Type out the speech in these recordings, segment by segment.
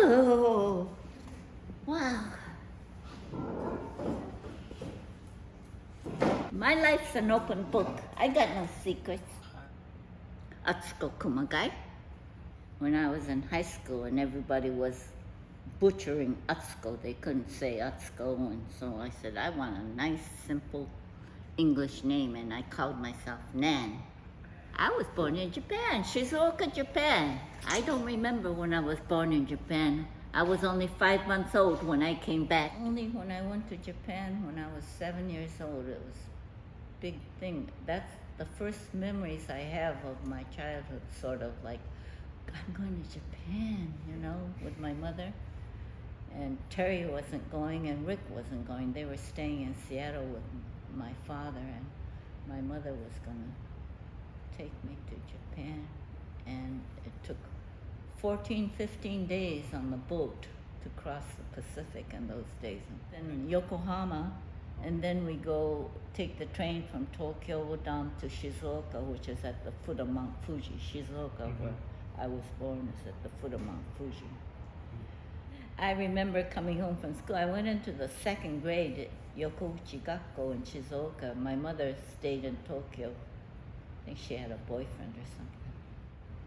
Oh, wow. My life's an open book. I got no secrets. Atsuko kumagai. When I was in high school and everybody was butchering Atsuko, they couldn't say Atsuko, and so I said, I want a nice, simple English name, and I called myself Nan. I was born in Japan, Shizuoka, Japan. I don't remember when I was born in Japan. I was only 5 months old when I came back. Only when I went to Japan when I was 7 years old, it was a big thing. That's the first memories I have of my childhood, sort of like, I'm going to Japan, with my mother. And Terry wasn't going and Rick wasn't going. They were staying in Seattle with my father, and my mother was going to take me to Japan. And it took 14, 15 days on the boat to cross the Pacific in those days. And then Yokohama, and then we go take the train from Tokyo down to Shizuoka, which is at the foot of Mount Fuji. Shizuoka, where I was born, is at the foot of Mount Fuji. I remember coming home from school. I went into the second grade at Yokoichi Gakko in Shizuoka. My mother stayed in Tokyo. I think she had a boyfriend or something.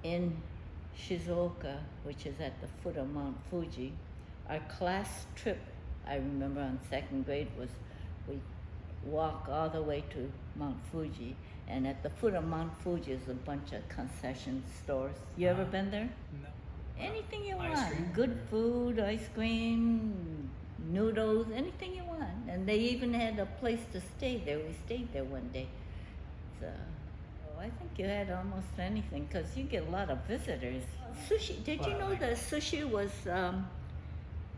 In Shizuoka, which is at the foot of Mount Fuji, our class trip, I remember on second grade, was we walk all the way to Mount Fuji, and at the foot of Mount Fuji is a bunch of concession stores. You ever been there? No. Anything you Ice want. cream? Good food, ice cream, noodles, anything you want. And they even had a place to stay there. We stayed there one day. So, I think you had almost anything because you get a lot of visitors. Sushi, did you know that sushi was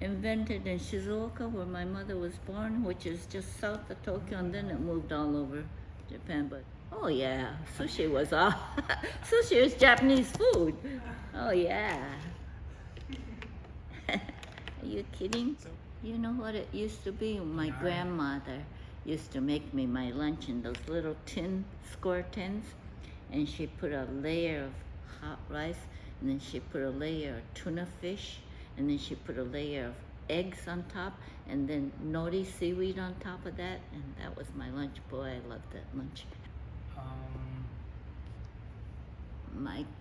invented in Shizuoka, where my mother was born, which is just south of Tokyo, and then it moved all over Japan. But oh yeah, sushi was all sushi is Japanese food. Oh yeah. Are you kidding? You know what it used to be? My grandmother used to make me my lunch in those little square tins, and she put a layer of hot rice, and then she put a layer of tuna fish, and then she put a layer of eggs on top, and then nori seaweed on top of that, and that was my lunch. Boy, I loved that lunch.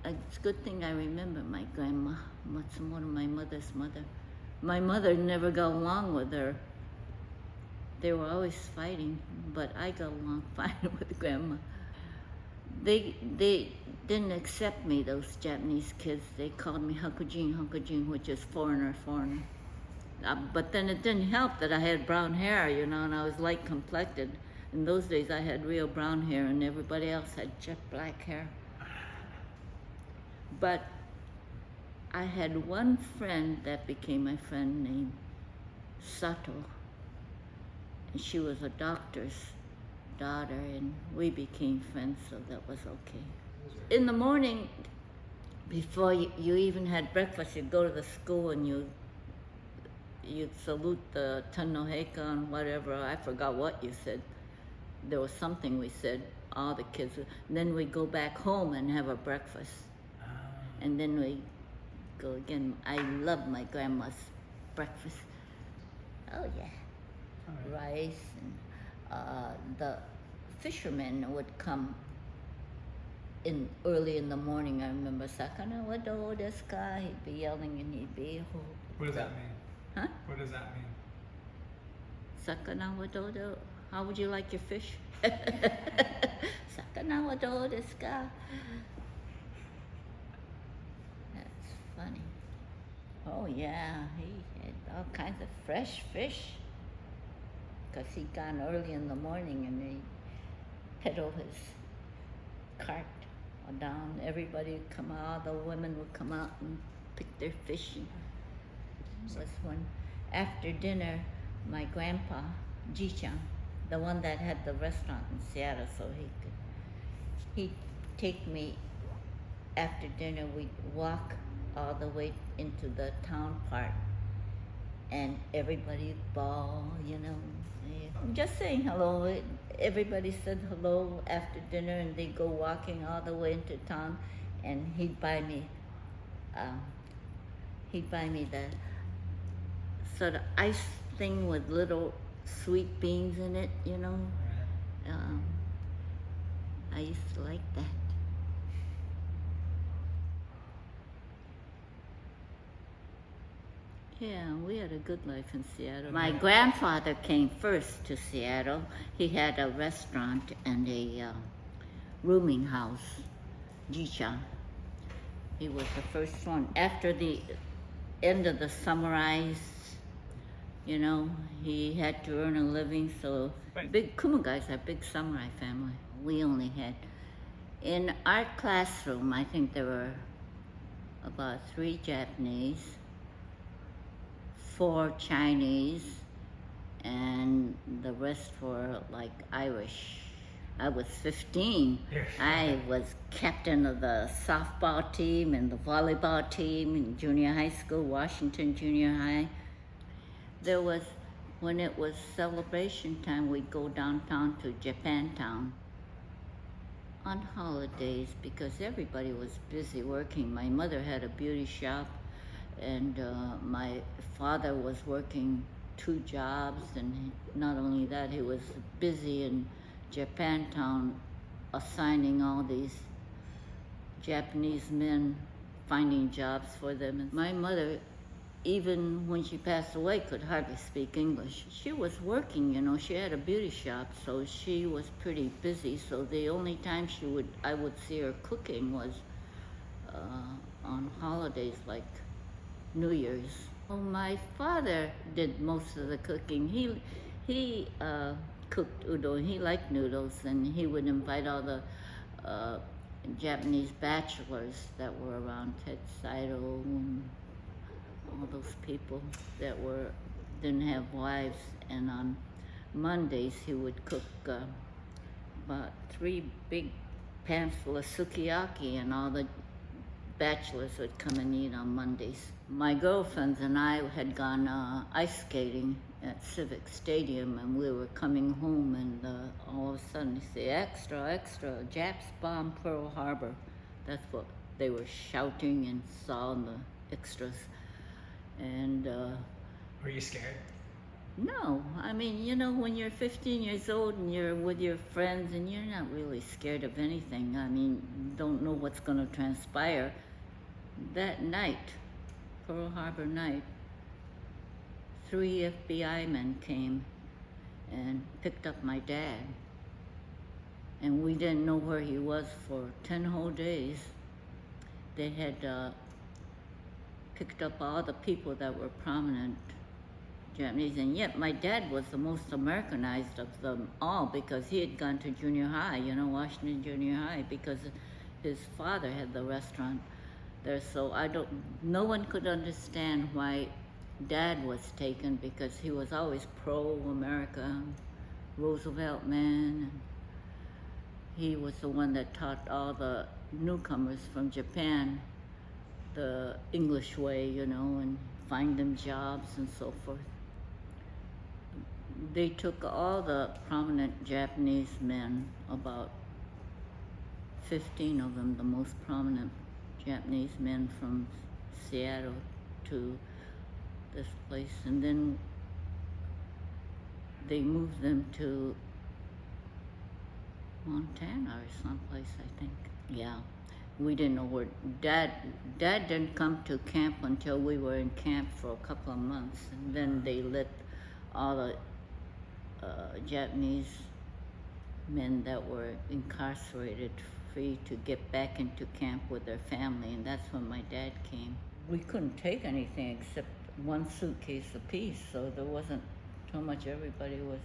It's a good thing I remember my grandma, Matsumoto, my mother's mother. My mother never got along with her. They were always fighting, but I got along fine with grandma. They didn't accept me, those Japanese kids. They called me Hakujin, which is foreigner. But then it didn't help that I had brown hair, and I was light complected. In those days I had real brown hair and everybody else had jet black hair. But I had one friend that became my friend named Sato. And she was a doctor's daughter, and we became friends, so that was okay. In the morning, before you even had breakfast, you'd go to the school and you'd salute the Tenno Heikan, whatever. I forgot what you said. There was something we said, all the kids. And then we'd go back home and have a breakfast. And then we go again. I love my grandma's breakfast. Oh yeah, rice, and the fishermen would come in early in the morning. I remember, "Sakana wa do desu ka?" He'd be yelling, and he'd be. What does that mean? Huh? What does that mean? Sakana wa do? How would you like your fish? Sakana wa do desu ka? Funny. Oh yeah, he had all kinds of fresh fish because he'd gone early in the morning and they pedal his cart down. Everybody would come out, the women would come out and pick their fish. And it was when, after dinner, my grandpa, Ji-chan, the one that had the restaurant in Seattle, so he'd take me after dinner. We'd walk all the way into the town part, and everybody bawl, just saying hello. Everybody said hello after dinner, and they'd go walking all the way into town, and he'd buy me He'd buy me the sort of ice thing with little sweet beans in it, you know. Right. I used to like that. Yeah, we had a good life in Seattle. My grandfather came first to Seattle. He had a restaurant and a rooming house, Jicha. He was the first one. After the end of the samurais, you know, he had to earn a living, so Right. big Kumagais are a big samurai family. We only had, in our classroom, I think there were about 3 Japanese, 4 Chinese, and the rest were like Irish. I was 15. Yeah. I was captain of the softball team and the volleyball team in junior high school, Washington Junior High. There was, when it was celebration time, we'd go downtown to Japantown on holidays because everybody was busy working. My mother had a beauty shop, and my father was working 2 jobs, and not only that, he was busy in Japantown assigning all these Japanese men, finding jobs for them. And my mother, even when she passed away, could hardly speak English. She was working, you know, she had a beauty shop, so she was pretty busy. So the only time I would see her cooking was on holidays like New Year's. Well, my father did most of the cooking. He cooked udon. He liked noodles, and he would invite all the Japanese bachelors that were around, Ted Saito and all those people that didn't have wives. And on Mondays he would cook about 3 big pans full of sukiyaki, and all the bachelors would come and eat on Mondays. My girlfriends and I had gone ice skating at Civic Stadium, and we were coming home, and all of a sudden they say, "Extra, extra, Japs bomb Pearl Harbor." That's what they were shouting and saw in the extras. And Were you scared? no, I mean, you know, when you're 15 years old and you're with your friends and you're not really scared of anything. I mean, you don't know what's going to transpire. That night, Pearl Harbor night, 3 FBI men came and picked up my dad. And we didn't know where he was for 10 whole days. They had picked up all the people that were prominent Japanese, and yet my dad was the most Americanized of them all because he had gone to junior high, you know, Washington Junior High, because his father had the restaurant there. So no one could understand why Dad was taken, because he was always pro-America, Roosevelt man. And he was the one that taught all the newcomers from Japan the English way, you know, and find them jobs and so forth. They took all the prominent Japanese men, about 15 of them, the most prominent Japanese men from Seattle, to this place, and then they moved them to Montana or someplace, I think. Yeah, we didn't know where. Dad didn't come to camp until we were in camp for a couple of months, and then they let all the Japanese men that were incarcerated free to get back into camp with their family, and that's when my dad came. We couldn't take anything except 1 suitcase apiece, so there wasn't too much. Everybody was.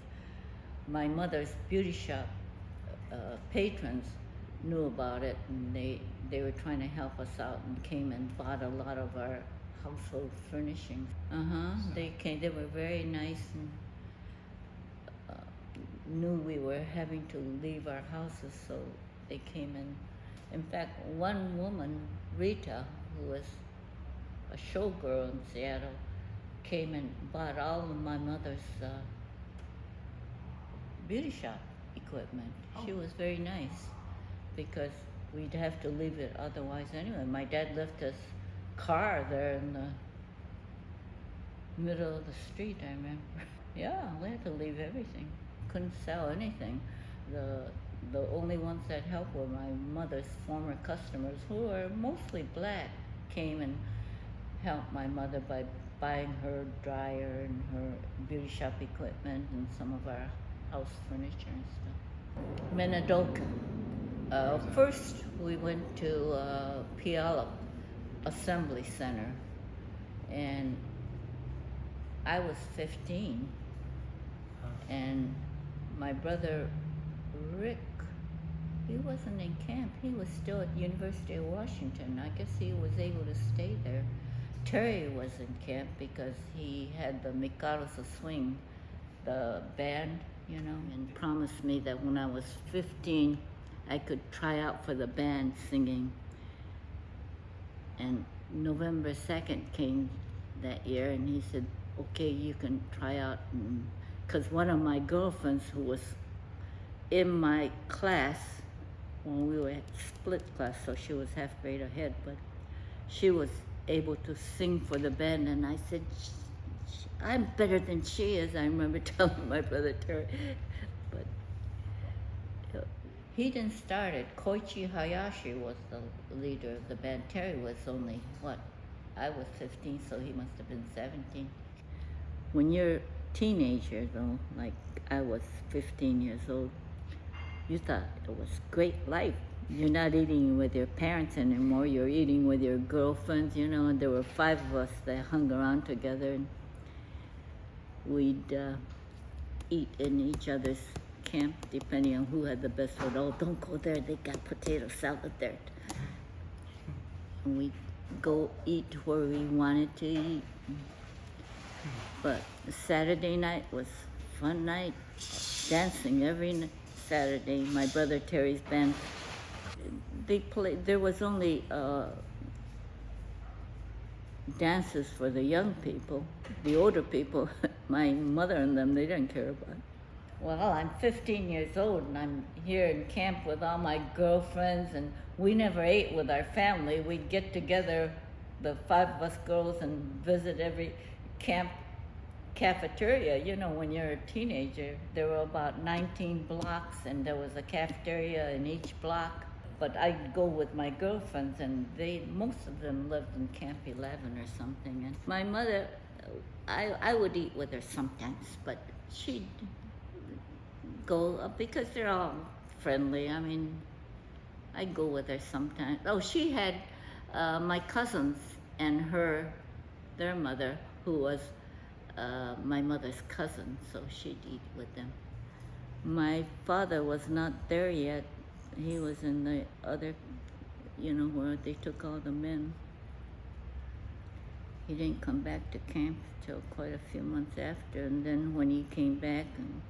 My mother's beauty shop patrons knew about it, and they were trying to help us out and came and bought a lot of our household furnishings. They came. They were very nice and knew we were having to leave our houses, so they came in. In fact, one woman, Rita, who was a showgirl in Seattle, came and bought all of my mother's beauty shop equipment. She was very nice because we'd have to leave it otherwise anyway. My dad left his car there in the middle of the street, I remember. Yeah, we had to leave everything. Couldn't sell anything. The the only ones that helped were my mother's former customers, who were mostly black, came and helped my mother by buying her dryer and her beauty shop equipment and some of our house furniture and stuff. Minidoka. First, we went to Puyallup Assembly Center, and I was 15, and my brother Rick, he wasn't in camp. He was still at the University of Washington. I guess he was able to stay there. Terry was in camp because he had the Mikados of Swing, the band, and promised me that when I was 15, I could try out for the band singing. And November 2nd came that year, and he said, okay, you can try out. Because one of my girlfriends who was in my class, when we were at split class, so she was half grade ahead, but she was able to sing for the band, and I said, I'm better than she is. I remember telling my brother Terry, but he didn't start it. Koichi Hayashi was the leader of the band. Terry was only, I was 15, so he must have been 17. When you're a teenager, though, like I was 15 years old, you thought it was great life. You're not eating with your parents anymore. You're eating with your girlfriends, and there were 5 of us that hung around together, and we'd eat in each other's camp, depending on who had the best food. Oh, don't go there, they got potato salad there. And we'd go eat where we wanted to eat. But Saturday night was a fun night, dancing every Saturday. My brother Terry's band, they played, there was only dances for the young people. The older people, my mother and them, they didn't care about it. Well, I'm 15 years old, and I'm here in camp with all my girlfriends, and we never ate with our family. We'd get together, the 5 of us girls, and visit every camp cafeteria. When you're a teenager, there were about 19 blocks, and there was a cafeteria in each block. But I'd go with my girlfriends, and most of them lived in Camp 11 or something. And my mother, I would eat with her sometimes, but she'd go, because they're all friendly. I mean, I'd go with her sometimes. Oh, she had my cousins and their mother, who was my mother's cousin, so she'd eat with them. My father was not there yet. He was in the other, where they took all the men. He didn't come back to camp till quite a few months after, and then when he came back and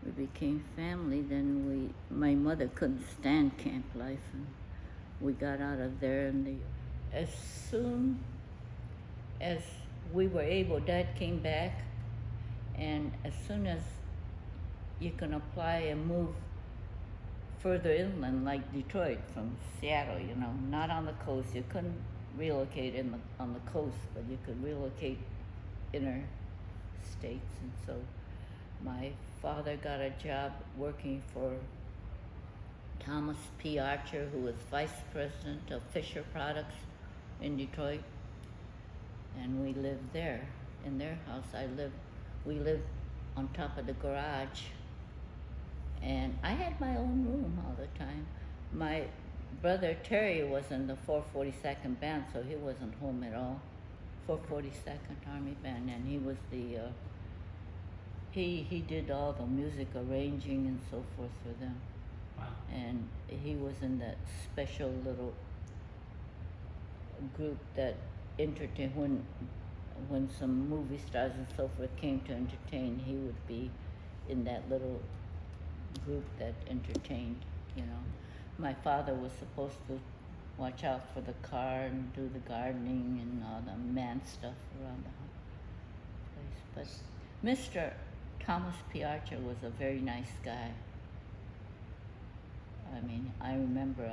we became family, then my mother couldn't stand camp life, and we got out of there. And as soon as we were able, Dad came back, and as soon as you can apply and move further inland, like Detroit from Seattle, not on the coast. You couldn't relocate on the coast, but you could relocate inner states. And so my father got a job working for Thomas P. Archer, who was vice president of Fisher Products in Detroit, and we lived there in their house. We lived on top of the garage, and I had my own room all the time. My brother Terry was in the 442nd Band, so he wasn't home at all. 442nd Army Band, and he was he did all the music arranging and so forth for them. Wow. And he was in that special little group that entertained, when some movie stars and so forth came to entertain, he would be in that little group that entertained. My father was supposed to watch out for the car and do the gardening and all the man stuff around the place. But Mr. Thomas P. Archer was a very nice guy. I mean, I remember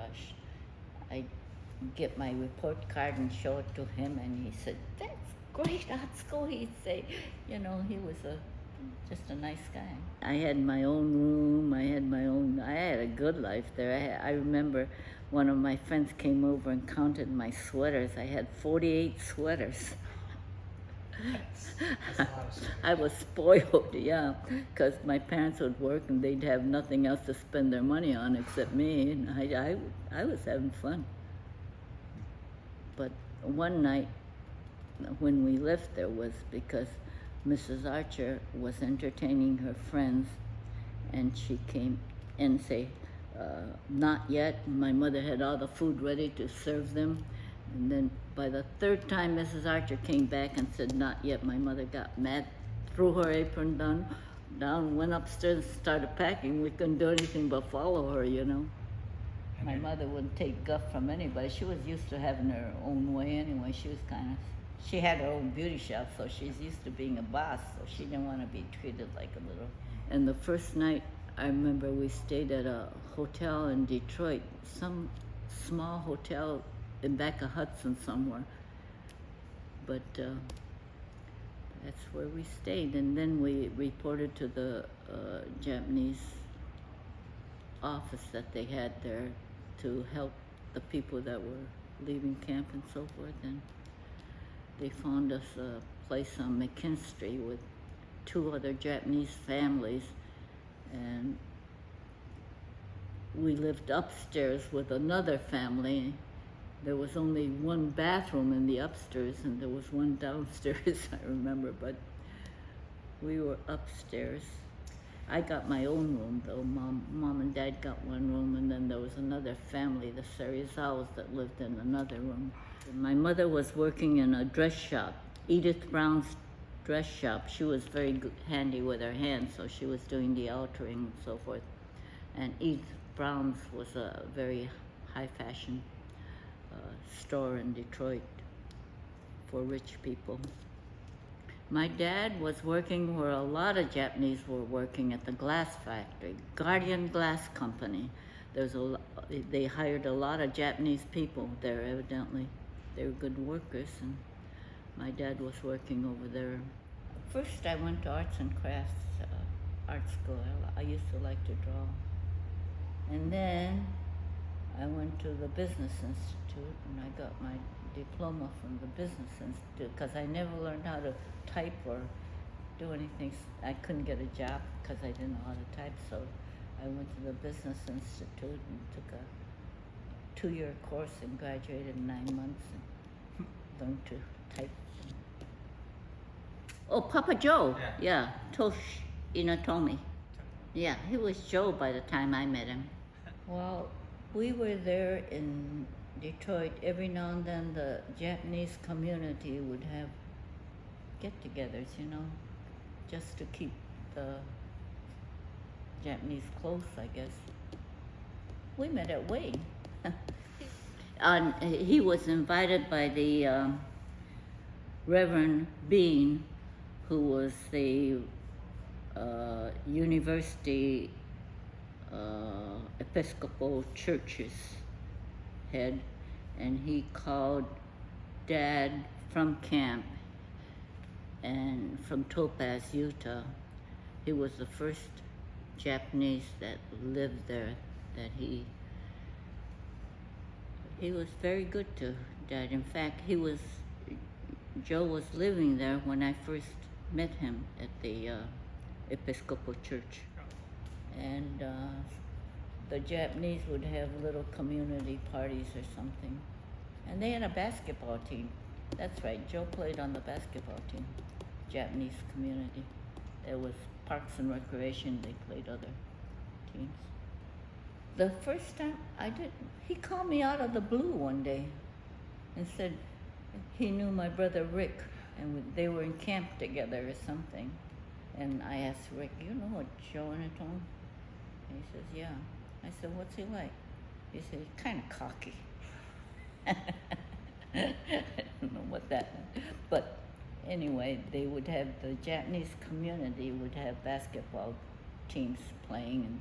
I'd get my report card and show it to him, and he said, "That's great Atsuko, he'd say. You know, he was just a nice guy. I had my own room. I had a good life there. I remember one of my friends came over and counted my sweaters. I had 48 sweaters. That's a lot of sweaters. I was spoiled, yeah, because my parents would work and they'd have nothing else to spend their money on except me, and I was having fun. But one night when we left there was because Mrs. Archer was entertaining her friends, and she came and say, not yet. My mother had all the food ready to serve them, and then by the third time Mrs. Archer came back and said, not yet, my mother got mad, threw her apron down, went upstairs and started packing. We couldn't do anything but follow her, you know. My mother wouldn't take guff from anybody. She was used to having her own way anyway. She had her own beauty shop, so she's used to being a boss, so she didn't want to be treated like a little. And the first night, I remember we stayed at a hotel in Detroit, some small hotel in back of Hudson somewhere. But that's where we stayed. And then we reported to the Japanese office that they had there to help the people that were leaving camp and so forth. And they found us a place on McKinstry with 2 other Japanese families, and we lived upstairs with another family. There was only one bathroom in the upstairs and there was one downstairs, I remember, but we were upstairs. I got my own room though. Mom and Dad got one room, and then there was another family, the Serizawas, that lived in another room. My mother was working in a dress shop, Edith Brown's dress shop. She was very good, handy with her hands, so she was doing the altering and so forth. And Edith Brown's was a very high fashion store in Detroit for rich people. My dad was working where a lot of Japanese were working, at the glass factory, Guardian Glass Company. They hired a lot of Japanese people there, evidently. They were good workers, and my dad was working over there. First I went to arts and crafts, art school. I used to like to draw. And then I went to the Business Institute, and I got my diploma from the Business Institute, because I never learned how to type or do anything. I couldn't get a job because I didn't know how to type, so I went to the Business Institute and took a 2-year course and graduated in 9 months and learned to type. Oh, Papa Joe. Yeah. Tosh Inatomi. Yeah, he was Joe by the time I met him. Well, we were there in Detroit. Every now and then the Japanese community would have get-togethers, you know, just to keep the Japanese close, I guess. We met at Wayne. And he was invited by the Reverend Bean, who was the University Episcopal Church's head, and he called Dad from camp and from Topaz, Utah. He was the first Japanese that lived there. That he was very good to Dad. In fact, Joe was living there when I first met him at the Episcopal Church. And the Japanese would have little community parties or something. And they had a basketball team. That's right, Joe played on the basketball team, Japanese community. There was Parks and Recreation, they played other teams. The first time he called me out of the blue one day and said he knew my brother Rick, and they were in camp together or something. And I asked Rick, you know what Joe Anatone? And he says, yeah. I said, what's he like? He said, he's kind of cocky. I don't know what that meant. But anyway, the Japanese community would have basketball teams playing,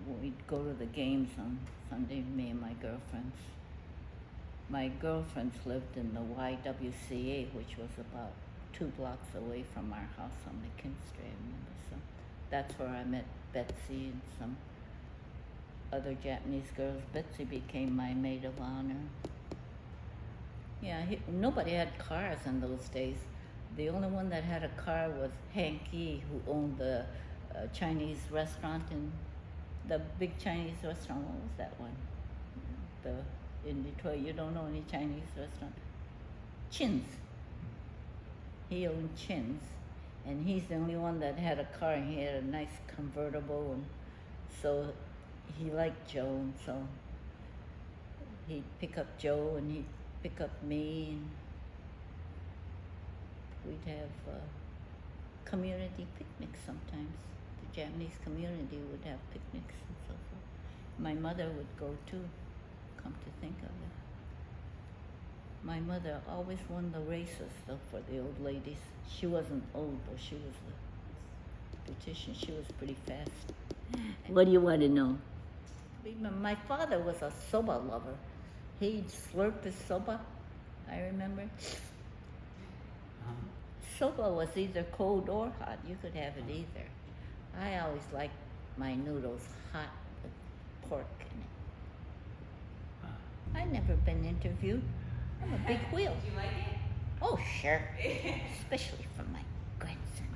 and we'd go to the games on Sunday, me and my girlfriends. My girlfriends lived in the YWCA, which was about 2 blocks away from our house on McKinstry, I remember. So that's where I met Betsy and some other Japanese girls. Betsy became my maid of honor. Yeah, nobody had cars in those days. The only one that had a car was Hanky, who owned the Chinese restaurant the big Chinese restaurant. What was that one? In Detroit. You don't know any Chinese restaurant? Chin's. He owned Chin's, and he's the only one that had a car, and he had a nice convertible, and so he liked Joe, and so he'd pick up Joe, and he'd pick up me, and we'd have community picnics sometimes. The Japanese community would have picnics and so forth. My mother would go too, come to think of it. My mother always won the races though for the old ladies. She wasn't old though, she was a beautician. She was pretty fast. What do you want to know? My father was a soba lover. He'd slurp his soba, I remember. Soba was either cold or hot. You could have it either. I always liked my noodles hot with pork in it. I've never been interviewed. I'm a big wheel. Do you like it? Oh, sure. Especially from my grandson.